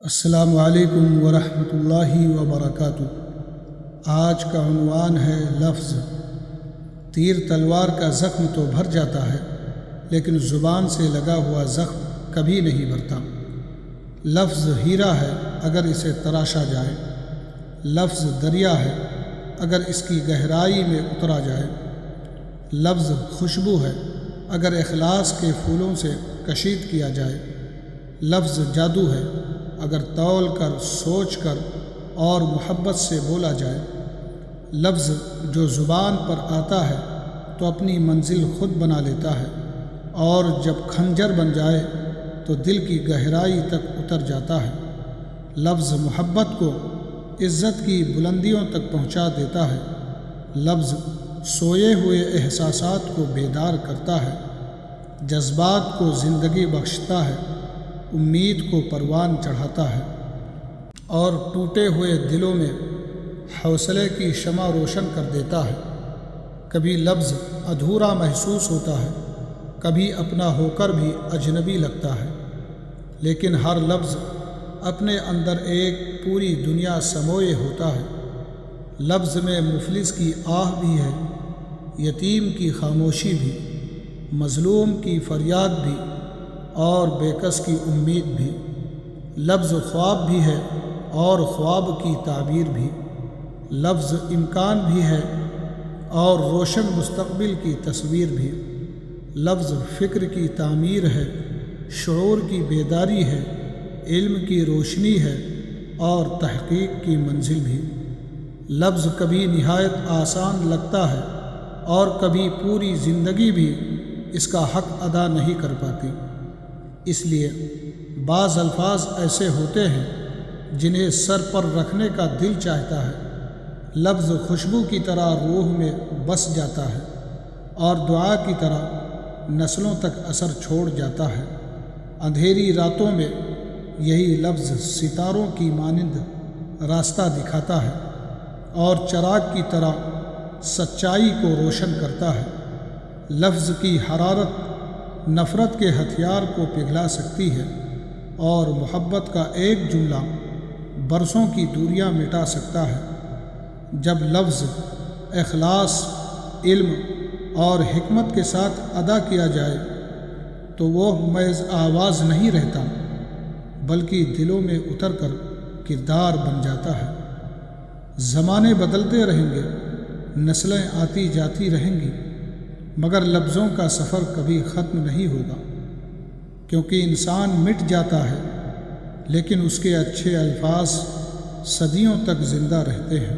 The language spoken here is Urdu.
السلام علیکم ورحمۃ اللہ وبرکاتہ۔ آج کا عنوان ہے لفظ۔ تیر تلوار کا زخم تو بھر جاتا ہے، لیکن زبان سے لگا ہوا زخم کبھی نہیں بھرتا۔ لفظ ہیرا ہے اگر اسے تراشا جائے، لفظ دریا ہے اگر اس کی گہرائی میں اترا جائے، لفظ خوشبو ہے اگر اخلاص کے پھولوں سے کشید کیا جائے، لفظ جادو ہے اگر تول کر، سوچ کر اور محبت سے بولا جائے۔ لفظ جو زبان پر آتا ہے تو اپنی منزل خود بنا لیتا ہے، اور جب خنجر بن جائے تو دل کی گہرائی تک اتر جاتا ہے۔ لفظ محبت کو عزت کی بلندیوں تک پہنچا دیتا ہے، لفظ سوئے ہوئے احساسات کو بیدار کرتا ہے، جذبات کو زندگی بخشتا ہے، امید کو پروان چڑھاتا ہے، اور ٹوٹے ہوئے دلوں میں حوصلے کی شمع روشن کر دیتا ہے۔ کبھی لفظ ادھورا محسوس ہوتا ہے، کبھی اپنا ہو کر بھی اجنبی لگتا ہے، لیکن ہر لفظ اپنے اندر ایک پوری دنیا سموئے ہوتا ہے۔ لفظ میں مفلس کی آہ بھی ہے، یتیم کی خاموشی بھی، مظلوم کی فریاد بھی، اور بےکس کی امید بھی۔ لفظ خواب بھی ہے اور خواب کی تعبیر بھی، لفظ امکان بھی ہے اور روشن مستقبل کی تصویر بھی، لفظ فکر کی تعمیر ہے، شعور کی بیداری ہے، علم کی روشنی ہے اور تحقیق کی منزل بھی۔ لفظ کبھی نہایت آسان لگتا ہے اور کبھی پوری زندگی بھی اس کا حق ادا نہیں کر پاتی۔ اس لیے بعض الفاظ ایسے ہوتے ہیں جنہیں سر پر رکھنے کا دل چاہتا ہے۔ لفظ خوشبو کی طرح روح میں بس جاتا ہے اور دعا کی طرح نسلوں تک اثر چھوڑ جاتا ہے۔ اندھیری راتوں میں یہی لفظ ستاروں کی مانند راستہ دکھاتا ہے اور چراغ کی طرح سچائی کو روشن کرتا ہے۔ لفظ کی حرارت نفرت کے ہتھیار کو پگھلا سکتی ہے، اور محبت کا ایک جملہ برسوں کی دوریاں مٹا سکتا ہے۔ جب لفظ اخلاص، علم اور حکمت کے ساتھ ادا کیا جائے تو وہ محض آواز نہیں رہتا، بلکہ دلوں میں اتر کر کردار بن جاتا ہے۔ زمانے بدلتے رہیں گے، نسلیں آتی جاتی رہیں گی، مگر لفظوں کا سفر کبھی ختم نہیں ہوگا، کیونکہ انسان مٹ جاتا ہے لیکن اس کے اچھے الفاظ صدیوں تک زندہ رہتے ہیں۔